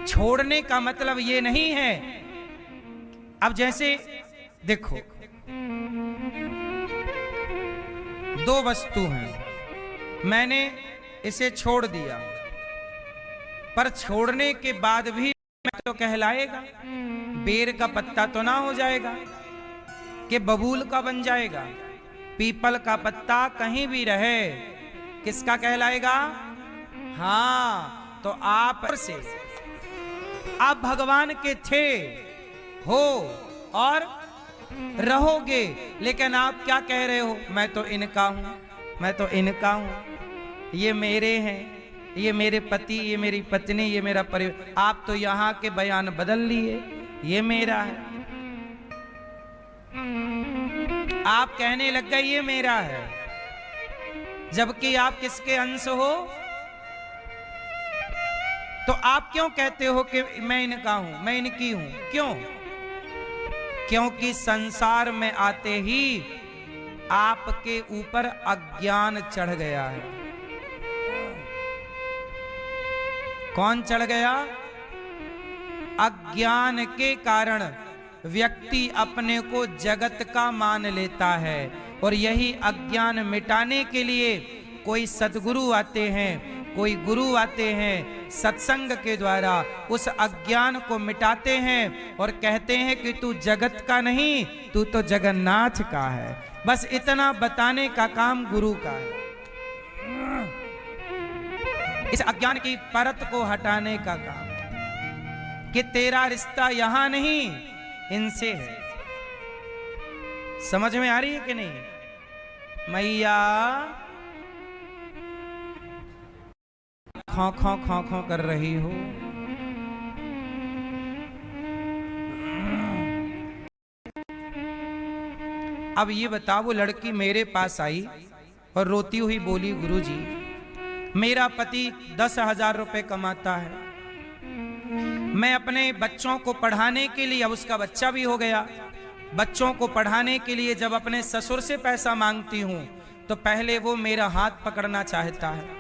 छोड़ने का मतलब ये नहीं है। अब जैसे देखो, दो वस्तु हैं, मैंने इसे छोड़ दिया, पर छोड़ने के बाद भी तो कहलाएगा, बेर का पत्ता तो ना हो जाएगा कि बबूल का बन जाएगा। पीपल का पत्ता कहीं भी रहे किसका कहलाएगा? हाँ, तो आप से आप भगवान के थे, हो और रहोगे, लेकिन आप क्या कह रहे हो? मैं तो इनका हूं, मैं तो इनका हूं, ये मेरे हैं, ये मेरे पति, ये मेरी पत्नी, ये मेरा परिवार। आप तो यहां के बयान बदल लिए, ये मेरा है। आप कहने लग गए ये मेरा है, जबकि आप किसके अंश हो? तो आप क्यों कहते हो कि मैं इनका हूं, मैं इनकी हूं? क्यों? क्योंकि संसार में आते ही आपके ऊपर अज्ञान चढ़ गया है। कौन चढ़ गया? अज्ञान के कारण व्यक्ति अपने को जगत का मान लेता है, और यही अज्ञान मिटाने के लिए कोई सद्गुरु आते हैं, कोई गुरु आते हैं, सत्संग के द्वारा उस अज्ञान को मिटाते हैं और कहते हैं कि तू जगत का नहीं, तू तो जगन्नाथ का है। बस इतना बताने का काम गुरु का है, इस अज्ञान की परत को हटाने का काम, कि तेरा रिश्ता यहां नहीं, इनसे है। समझ में आ रही है कि नहीं? मैया खौ खौ खौ खौ कर रही हो। अब ये बताओ, वो लड़की मेरे पास आई और रोती हुई बोली, गुरुजी मेरा पति 10,000 रुपए कमाता है, मैं अपने बच्चों को पढ़ाने के लिए, अब उसका बच्चा भी हो गया, बच्चों को पढ़ाने के लिए जब अपने ससुर से पैसा मांगती हूं तो पहले वो मेरा हाथ पकड़ना चाहता है,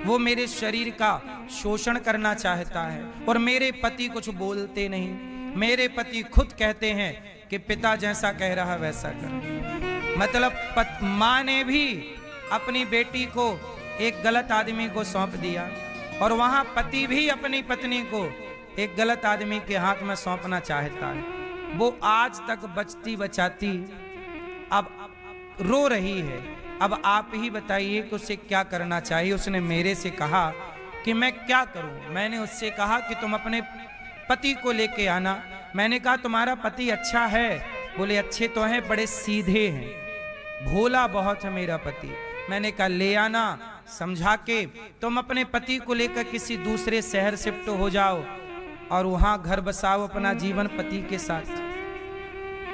वो मेरे शरीर का शोषण करना चाहता है, और मेरे पति कुछ बोलते नहीं। मेरे पति खुद कहते हैं कि पिता जैसा कह रहा है वैसा कर। मतलब माँ ने भी अपनी बेटी को एक गलत आदमी को सौंप दिया, और वहां पति भी अपनी पत्नी को एक गलत आदमी के हाथ में सौंपना चाहता है। वो आज तक बचती बचाती अब रो रही है। अब आप ही बताइए कि उसे क्या करना चाहिए। उसने मेरे से कहा कि मैं क्या करूं। मैंने उससे कहा कि तुम अपने पति को लेके आना। मैंने कहा तुम्हारा पति अच्छा है? बोले अच्छे तो हैं, बड़े सीधे हैं, भोला बहुत है मेरा पति। मैंने कहा ले आना, समझा के तुम अपने पति को लेकर किसी दूसरे शहर शिफ्ट हो जाओ और वहां घर बसाओ अपना जीवन पति के साथ।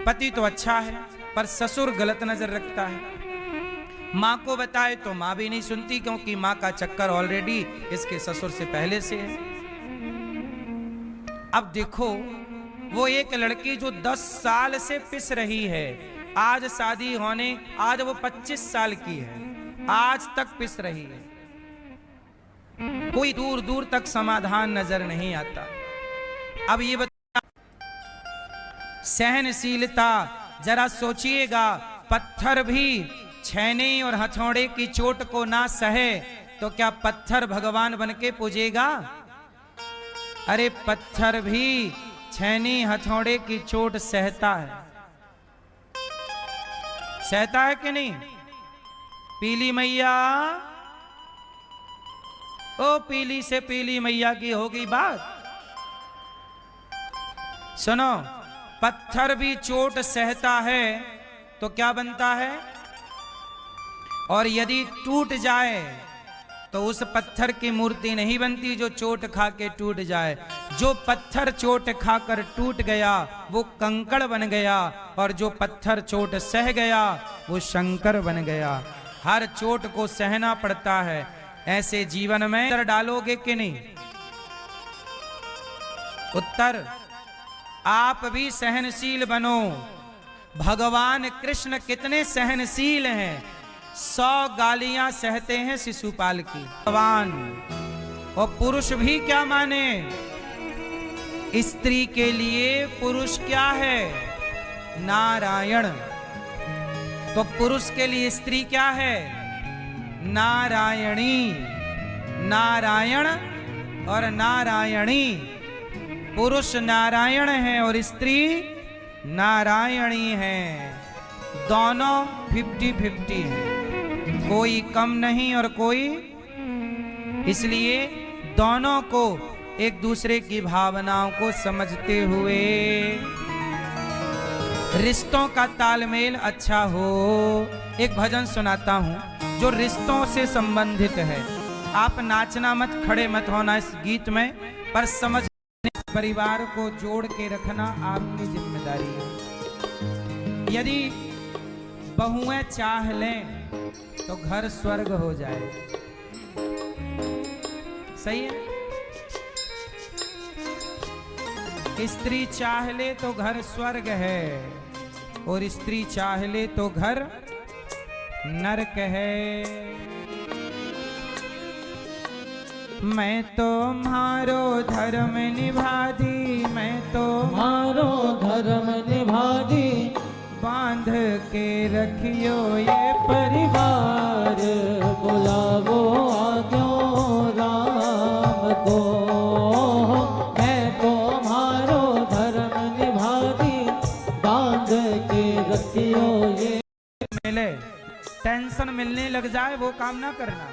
पति तो अच्छा है पर ससुर गलत नजर रखता है। माँ को बताए तो माँ भी नहीं सुनती, क्योंकि माँ का चक्कर ऑलरेडी इसके ससुर से पहले से है। अब देखो, वो एक लड़की जो 10 साल से पिस रही है, आज शादी होने, आज वो 25 साल की है, आज तक पिस रही है, कोई दूर दूर तक समाधान नजर नहीं आता। अब ये बता, सहनशीलता, जरा सोचिएगा, पत्थर भी छैनी और हथौड़े की चोट को ना सहे तो क्या पत्थर भगवान बनके पूजेगा? अरे पत्थर भी छैनी हथौड़े की चोट सहता है, सहता है कि नहीं? पीली मैया, ओ पीली से पीली मैया की होगी बात। सुनो, पत्थर भी चोट सहता है तो क्या बनता है? और यदि टूट जाए तो उस पत्थर की मूर्ति नहीं बनती जो चोट खा के टूट जाए। जो पत्थर चोट खाकर टूट गया वो कंकड़ बन गया, और जो पत्थर चोट सह गया वो शंकर बन गया। हर चोट को सहना पड़ता है। ऐसे जीवन में उत्तर डालोगे कि नहीं? उत्तर, आप भी सहनशील बनो। भगवान कृष्ण कितने सहनशील हैं, 100 गालियां सहते हैं शिशुपाल की। भगवान और पुरुष भी क्या माने, स्त्री के लिए पुरुष क्या है? नारायण। तो पुरुष के लिए स्त्री क्या है? नारायणी। नारायण और नारायणी, पुरुष नारायण है और स्त्री नारायणी है। दोनों 50-50 हैं, कोई कम नहीं और कोई, इसलिए दोनों को एक दूसरे की भावनाओं को समझते हुए रिश्तों का तालमेल अच्छा हो। एक भजन सुनाता हूं जो रिश्तों से संबंधित है। आप नाचना मत, खड़े मत होना इस गीत में, पर समझ परिवार को जोड़ के रखना आपकी जिम्मेदारी है। यदि बहुएं चाह लें तो घर स्वर्ग हो जाए। सही है? स्त्री चाह ले तो घर स्वर्ग है और स्त्री चाह ले तो घर नरक है। मैं तो मारो धर्म निभा दी, मैं तो मारो धर्म निभा दी, बांध के रखियो ये परिवार बुलावो आज्ञो राम को। मैं तो मारो धर्म निभा दी, बांध के रखियो ये। मिले टेंशन मिलने लग जाए वो काम ना करना।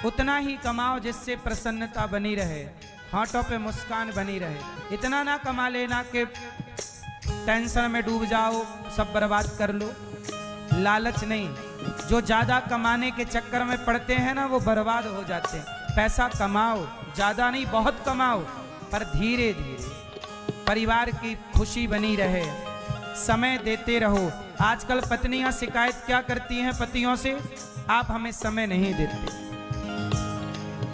उतना ही कमाओ जिससे प्रसन्नता बनी रहे, हाथों पे मुस्कान बनी रहे। इतना ना कमा लेना कि टेंशन में डूब जाओ, सब बर्बाद कर लो। लालच नहीं, जो ज्यादा कमाने के चक्कर में पड़ते हैं ना वो बर्बाद हो जाते हैं। पैसा कमाओ, ज्यादा नहीं बहुत कमाओ, पर धीरे धीरे परिवार की खुशी बनी रहे, समय देते रहो। आजकल पत्नियां शिकायत क्या करती हैं पतियों से? आप हमें समय नहीं देते।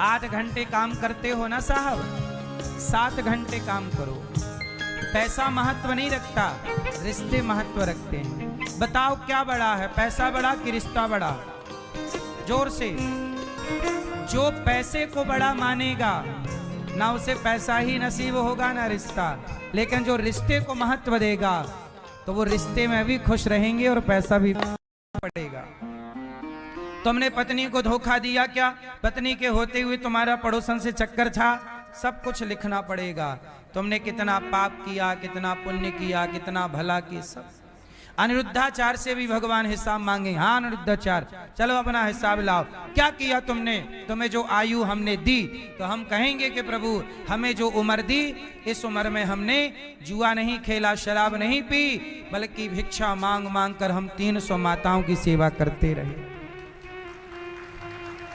8 घंटे काम करते हो ना साहब, 7 घंटे काम करो। पैसा महत्व नहीं रखता, रिश्ते महत्व रखते हैं। बताओ क्या बड़ा है, पैसा बड़ा कि रिश्ता बड़ा? जोर से। जो पैसे को बड़ा मानेगा ना उसे पैसा ही नसीब होगा ना रिश्ता, लेकिन जो रिश्ते को महत्व देगा तो वो रिश्ते में भी खुश रहेंगे और पैसा भी पड़ेगा। तुमने पत्नी को धोखा दिया क्या? पत्नी के होते हुए तुम्हारा पड़ोसन से चक्कर था? सब कुछ लिखना पड़ेगा। तुमने कितना पाप किया, कितना पुण्य किया, कितना भला किया, सब। अनिरुद्धाचार्य से भी भगवान हिसाब मांगे। हाँ अनिरुद्धाचार्य, चलो अपना हिसाब लाओ। क्या किया तुमने? तुम्हें जो आयु हमने दी, तो हम कहेंगे कि प्रभु हमें जो उम्र दी, इस उम्र में हमने जुआ नहीं खेला, शराब नहीं पी, बल्कि भिक्षा मांग मांग कर हम 300 माताओं की सेवा करते रहे।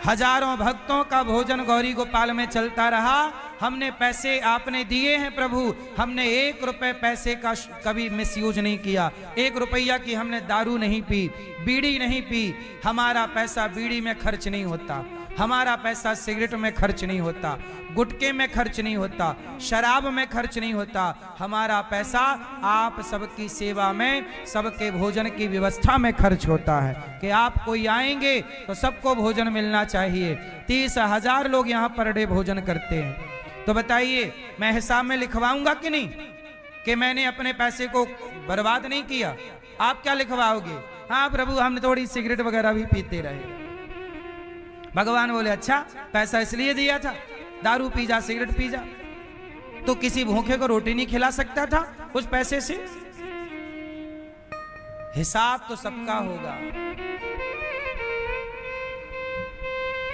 हजारों भक्तों का भोजन गौरी गोपाल में चलता रहा। हमने पैसे आपने दिए हैं प्रभु, हमने 1 रुपए पैसे का कभी मिसयूज नहीं किया। 1 रुपया की हमने दारू नहीं पी, बीड़ी नहीं पी। हमारा पैसा बीड़ी में खर्च नहीं होता, हमारा पैसा सिगरेट में खर्च नहीं होता, गुटके में खर्च नहीं होता, शराब में खर्च नहीं होता। हमारा पैसा आप सबकी सेवा में, सबके भोजन की व्यवस्था में खर्च होता है कि आप कोई आएंगे तो सबको भोजन मिलना चाहिए। 30,000 लोग यहाँ पर डे भोजन करते हैं। तो बताइए मैं हिसाब में लिखवाऊंगा कि नहीं कि मैंने अपने पैसे को बर्बाद नहीं किया? आप क्या लिखवाओगे? हाँ प्रभु हमने थोड़ी सिगरेट वगैरह भी पीते रहे। भगवान बोले अच्छा पैसा इसलिए दिया था, दारू पी जा, सिगरेट पी जा। तो किसी भूखे को रोटी नहीं खिला सकता था उस पैसे से? हिसाब तो सबका होगा।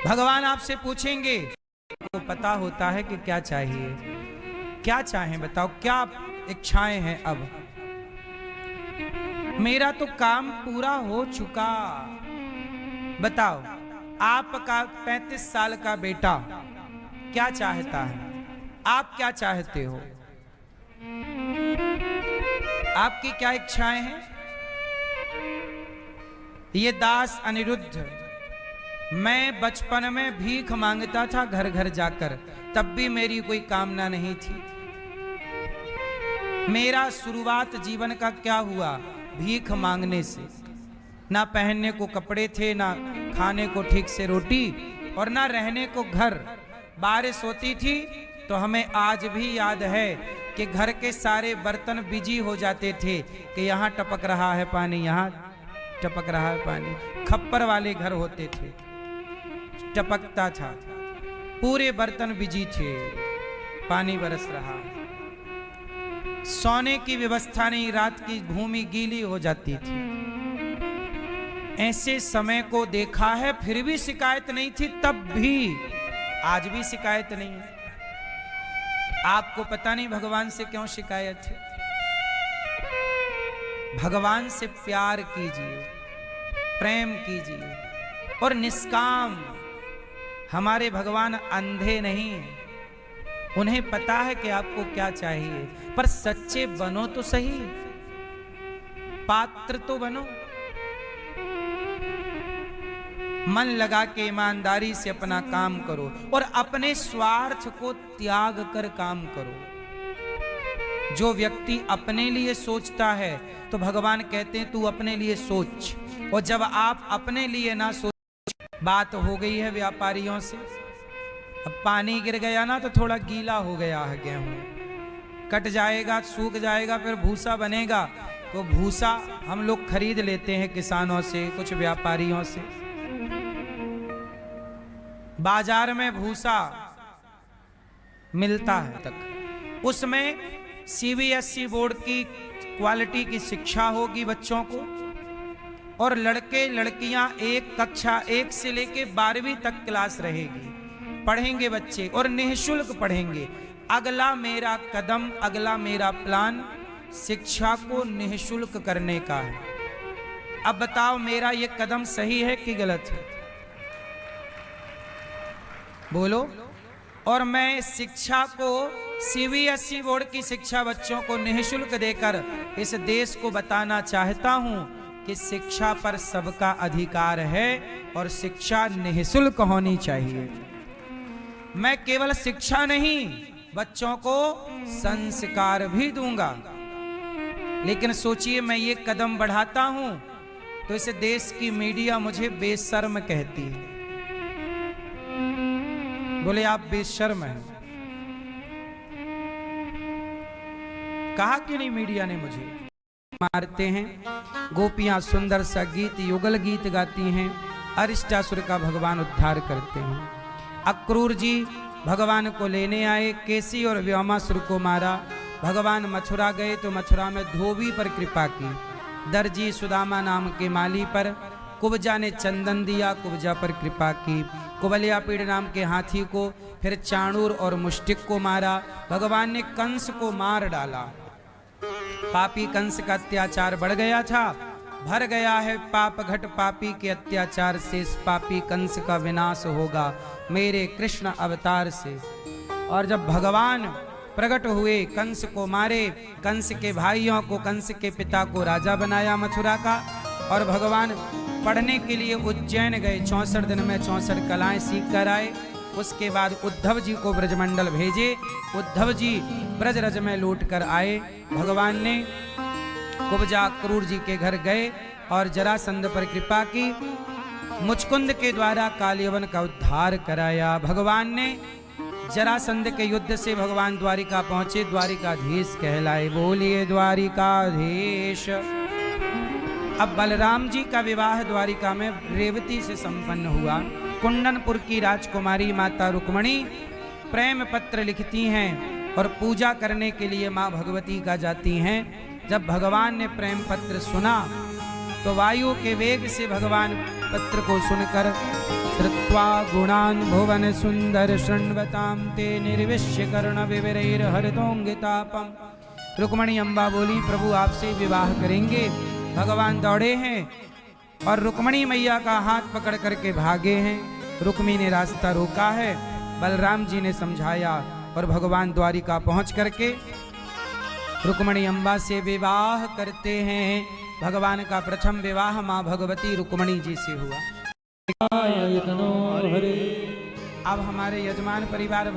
भगवान आपसे पूछेंगे, तो पता होता है कि क्या चाहिए, क्या चाहें बताओ, क्या इच्छाएं हैं? अब मेरा तो काम पूरा हो चुका। बताओ आपका 35 साल का बेटा क्या चाहता है? आप क्या चाहते हो? आपकी क्या इच्छाएं हैं? ये दास अनिरुद्ध, मैं बचपन में भीख मांगता था घर घर जाकर, तब भी मेरी कोई कामना नहीं थी। मेरा शुरुआत जीवन का क्या हुआ? भीख मांगने से। ना पहनने को कपड़े थे, ना खाने को ठीक से रोटी, और ना रहने को घर। बारिश होती थी तो हमें आज भी याद है कि घर के सारे बर्तन बिजी हो जाते थे कि यहाँ टपक रहा है पानी, यहाँ टपक रहा है पानी। खप्पर वाले घर होते थे, टपकता था, पूरे बर्तन बिजी थे, पानी बरस रहा है। सोने की व्यवस्था नहीं, रात की भूमि गीली हो जाती थी। ऐसे समय को देखा है, फिर भी शिकायत नहीं थी तब भी, आज भी शिकायत नहीं है। आपको पता नहीं भगवान से क्यों शिकायत है। भगवान से प्यार कीजिए, प्रेम कीजिए और निष्काम। हमारे भगवान अंधे नहीं हैं, उन्हें पता है कि आपको क्या चाहिए, पर सच्चे बनो तो सही, पात्र तो बनो। मन लगा के ईमानदारी से अपना काम करो और अपने स्वार्थ को त्याग कर काम करो। जो व्यक्ति अपने लिए सोचता है तो भगवान कहते हैं तू अपने लिए सोच, और जब आप अपने लिए ना सोच, बात हो गई है व्यापारियों से। अब पानी गिर गया ना तो थोड़ा गीला हो गया है गेहूं, कट जाएगा, सूख जाएगा, फिर भूसा बनेगा। तो भूसा हम लोग खरीद लेते हैं किसानों से, कुछ व्यापारियों से। बाजार में भूसा मिलता है तक, उसमें सीबीएसई बोर्ड की क्वालिटी की शिक्षा होगी बच्चों को, और लड़के लड़कियां एक कक्षा 1 से लेके 12वीं तक क्लास रहेगी, पढ़ेंगे बच्चे और निःशुल्क पढ़ेंगे। अगला मेरा कदम, अगला मेरा प्लान शिक्षा को निःशुल्क करने का है। अब बताओ मेरा ये कदम सही है कि गलत है? बोलो। और मैं शिक्षा को, सीबीएसई बोर्ड की शिक्षा बच्चों को निःशुल्क देकर इस देश को बताना चाहता हूं कि शिक्षा पर सबका अधिकार है और शिक्षा निःशुल्क होनी चाहिए। मैं केवल शिक्षा नहीं, बच्चों को संस्कार भी दूंगा। लेकिन सोचिए मैं ये कदम बढ़ाता हूं तो इस देश की मीडिया मुझे बेशर्म कहती है। बोले आप बेशर्म हैं। कहा कि नहीं मीडिया ने मुझे? मारते हैं, गोपियां सुंदर सा गीत, युगल गीत गाती हैं, अरिष्टासुर का भगवान उद्धार करते हैं। अक्रूर जी भगवान को लेने आए, केसी और व्योमासुर को मारा। भगवान मथुरा गए तो मथुरा में धोबी पर कृपा की, दर्जी सुदामा नाम के माली पर। कुब्जा ने चंदन दिया, कुब्जा पर कृपा की। कुबलियापीड़ नाम के हाथी को, फिर चाणूर और मुष्टिक को मारा। भगवान ने कंस को मार डाला। पापी कंस का अत्याचार बढ़ गया था, भर गया है पाप घट पापी के अत्याचार से। इस पापी कंस का विनाश होगा मेरे कृष्ण अवतार से। और जब भगवान प्रकट हुए, कंस को मारे, कंस के भाइयों को, कंस के पिता को राजा बनाया मथुरा का। और भगवान पढ़ने के लिए उज्जैन गए, 64 दिन में 64 कलाएं सीख कर आए। उसके बाद उद्धव जी को ब्रजमंडल भेजे, उद्धव जी ब्रजरज में लौट कर आए। भगवान ने कुब्जा क्रूर जी के घर गए और जरासंध पर कृपा की। मुचकुंद के द्वारा कालियवन का उद्धार कराया। भगवान ने जरासंध के युद्ध से भगवान द्वारिका पहुंचे, द्वारिकाधीश कहलाए। बोलिए द्वारिकाधीश। अब बलराम जी का विवाह द्वारिका में रेवती से संपन्न हुआ। कुंडनपुर की राजकुमारी माता रुक्मणी प्रेम पत्र लिखती हैं और पूजा करने के लिए माँ भगवती का जाती हैं। जब भगवान ने प्रेम पत्र सुना तो वायु के वेग से भगवान पत्र को सुनकर श्रुत्वा गुणान भुवन सुंदर शृण्वताम ते निर्विश्य कर्ण विवरैर हरितोंगितापम। रुक्मणी अम्बा बोली प्रभु आपसे विवाह करेंगे। भगवान दौड़े हैं और रुक्मणी मैया का हाथ पकड़ करके भागे हैं। रुक्मी ने रास्ता रोका है, बलराम जी ने समझाया और भगवान द्वारिका पहुंच करके रुक्मणी अम्बा से विवाह करते हैं। भगवान का प्रथम विवाह मां भगवती रुक्मणी जी से हुआ। अब हमारे यजमान परिवार